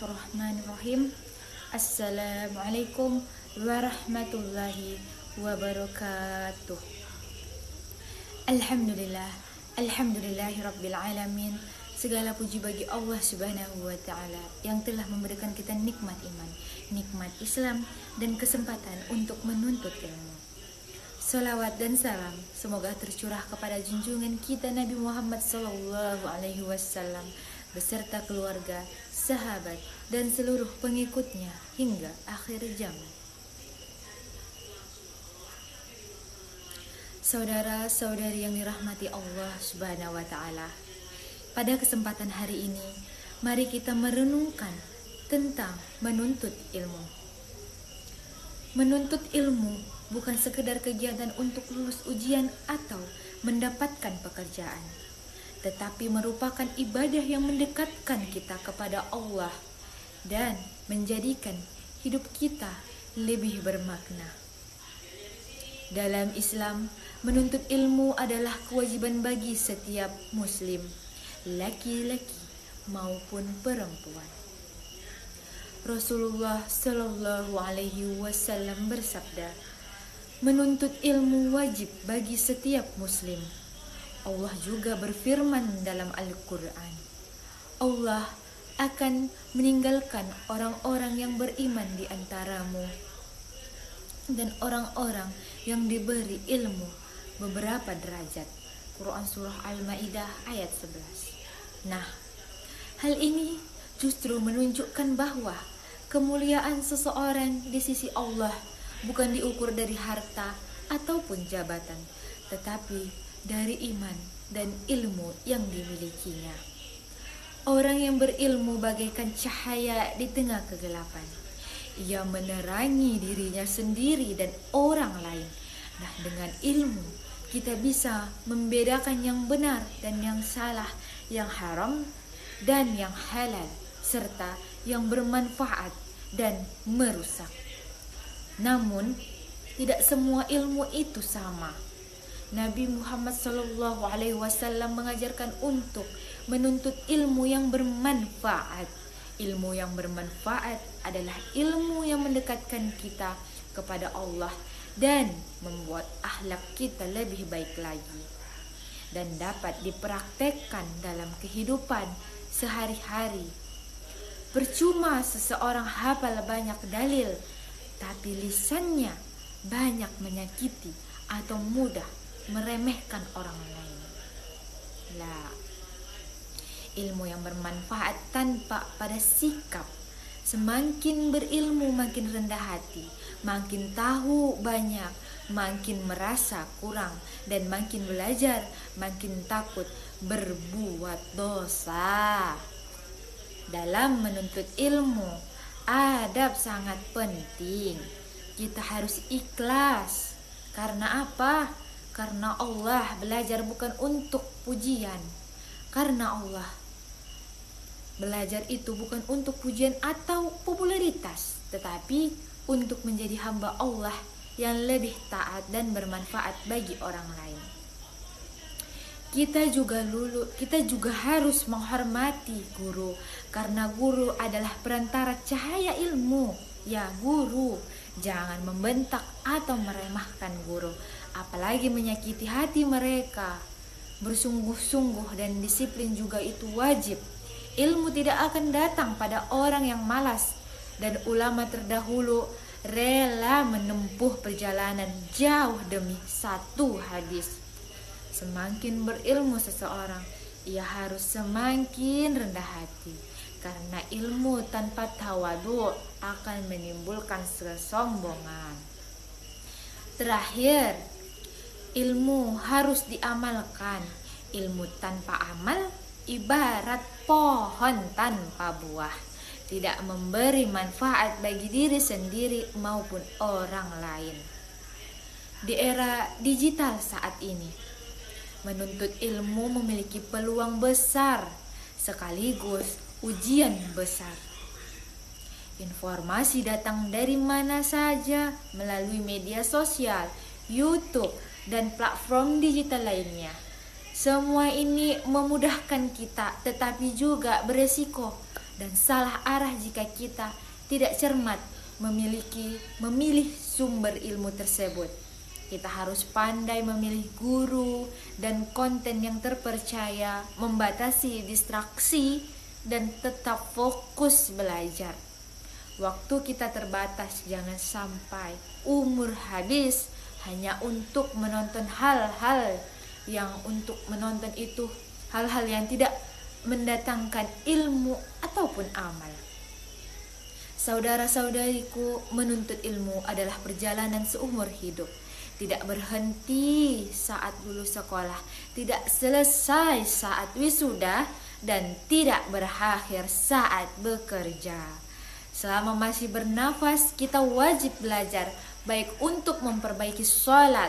Bismillahirrahmanirrahim. Assalamualaikum warahmatullahi wabarakatuh. Alhamdulillahirabbil alamin. Segala puji bagi Allah Subhanahu wa taala yang telah memberikan kita nikmat iman, nikmat Islam dan kesempatan untuk menuntut ilmu. Salawat dan salam semoga tercurah kepada junjungan kita Nabi Muhammad sallallahu alaihi wasallam beserta keluarga, sahabat dan seluruh pengikutnya hingga akhir zaman. Saudara-saudari yang dirahmati Allah Subhanahu wa taala, pada kesempatan hari ini mari kita merenungkan tentang menuntut ilmu. Menuntut ilmu bukan sekedar kegiatan untuk lulus ujian atau mendapatkan pekerjaan, tetapi merupakan ibadah yang mendekatkan kita kepada Allah dan menjadikan hidup kita lebih bermakna. Dalam Islam, menuntut ilmu adalah kewajiban bagi setiap muslim, laki-laki maupun perempuan. Rasulullah Shallallahu Alaihi Wasallam bersabda, menuntut ilmu wajib bagi setiap muslim. Allah juga berfirman dalam Al-Quran, Allah akan meninggalkan orang-orang yang beriman di antaramu dan orang-orang yang diberi ilmu beberapa derajat. Quran Surah Al-Ma'idah ayat 11. Nah, hal ini justru menunjukkan bahwa kemuliaan seseorang di sisi Allah bukan diukur dari harta ataupun jabatan, tetapi dari iman dan ilmu yang dimilikinya. Orang yang berilmu bagaikan cahaya di tengah kegelapan. Ia menerangi dirinya sendiri dan orang lain. Nah, dengan ilmu kita bisa membedakan yang benar dan yang salah, yang haram dan yang halal, serta yang bermanfaat dan merusak. Namun, tidak semua ilmu itu sama. Nabi Muhammad SAW mengajarkan untuk menuntut ilmu yang bermanfaat. Ilmu yang bermanfaat adalah ilmu yang mendekatkan kita kepada Allah dan membuat akhlak kita lebih baik lagi dan dapat dipraktekkan dalam kehidupan sehari-hari. Percuma seseorang hafal banyak dalil, tapi lisannya banyak menyakiti atau mudah meremehkan orang lain. Ilmu yang bermanfaat tanpa pada sikap. Semakin berilmu makin rendah hati, makin tahu banyak, makin merasa kurang, dan makin belajar makin takut berbuat dosa. Dalam menuntut ilmu, adab sangat penting. Kita harus ikhlas. Karena apa? Karena Allah. Belajar bukan untuk pujian. Karena Allah. Belajar itu bukan untuk pujian atau popularitas, tetapi untuk menjadi hamba Allah yang lebih taat dan bermanfaat bagi orang lain. Kita juga harus menghormati guru, karena guru adalah perantara cahaya ilmu. Ya guru, jangan membentak atau meremehkan guru, apalagi menyakiti hati mereka. Bersungguh-sungguh dan disiplin juga itu wajib. Ilmu tidak akan datang pada orang yang malas, dan ulama terdahulu rela menempuh perjalanan jauh demi satu hadis. Semakin berilmu seseorang, ia harus semakin rendah hati, karena ilmu tanpa tawadu akan menimbulkan kesombongan. Terakhir, ilmu harus diamalkan. Ilmu tanpa amal ibarat pohon tanpa buah, tidak memberi manfaat bagi diri sendiri maupun orang lain. Di era digital saat ini, menuntut ilmu memiliki peluang besar sekaligus ujian besar. Informasi datang dari mana saja melalui media sosial, YouTube, dan platform digital lainnya. Semua ini memudahkan kita, tetapi juga beresiko dan salah arah jika kita tidak cermat memilih sumber ilmu tersebut. Kita harus pandai memilih guru dan konten yang terpercaya, membatasi distraksi, dan tetap fokus belajar. Waktu kita terbatas, jangan sampai umur habis hanya untuk menonton hal-hal yang untuk menonton itu hal-hal yang tidak mendatangkan ilmu ataupun amal. Saudara-saudariku, menuntut ilmu adalah perjalanan seumur hidup. Tidak berhenti saat lulus sekolah, tidak selesai saat wisuda, dan tidak berakhir saat bekerja. Selama masih bernafas, kita wajib belajar, baik untuk memperbaiki sholat,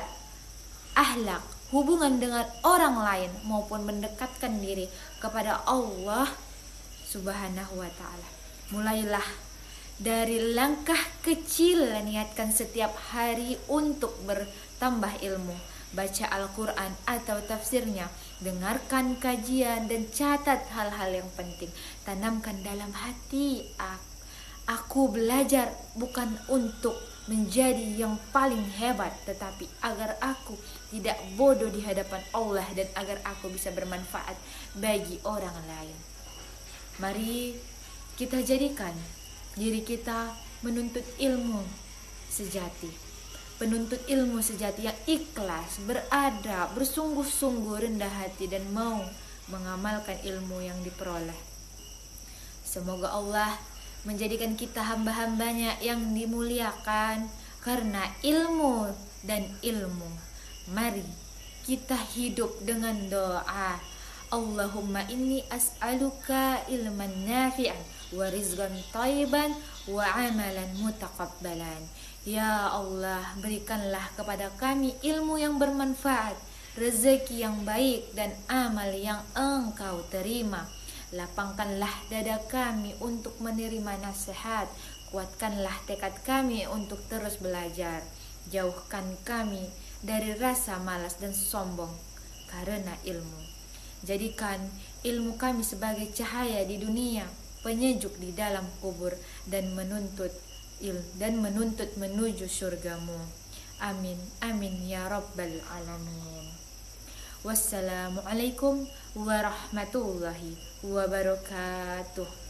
akhlak, hubungan dengan orang lain, maupun mendekatkan diri kepada Allah Subhanahu wa ta'ala. Mulailah dari langkah kecil, niatkan setiap hari untuk bertambah ilmu. Baca Al-Quran atau tafsirnya, dengarkan kajian, dan catat hal-hal yang penting. Tanamkan dalam hati, aku belajar bukan untuk menjadi yang paling hebat, tetapi agar aku tidak bodoh di hadapan Allah dan agar aku bisa bermanfaat bagi orang lain. Mari kita jadikan diri kita menuntut ilmu sejati, penuntut ilmu sejati yang ikhlas, beradab, bersungguh-sungguh, rendah hati, dan mau mengamalkan ilmu yang diperoleh. Semoga Allah menjadikan kita hamba-hambanya yang dimuliakan karena ilmu dan ilmu. Mari kita hidup dengan doa. Allahumma inni as'aluka ilman nafi'an wa rizqan thayyiban wa amalan mutaqabbalan. Ya Allah, berikanlah kepada kami ilmu yang bermanfaat, rezeki yang baik, dan amal yang Engkau terima. Lapangkanlah dada kami untuk menerima nasihat, kuatkanlah tekad kami untuk terus belajar. Jauhkan kami dari rasa malas dan sombong karena ilmu. Jadikan ilmu kami sebagai cahaya di dunia, penyejuk di dalam kubur, dan menuntut menuju surgamu. Amin, amin ya rabbal alamin. Wassalamualaikum warahmatullahi wabarakatuh.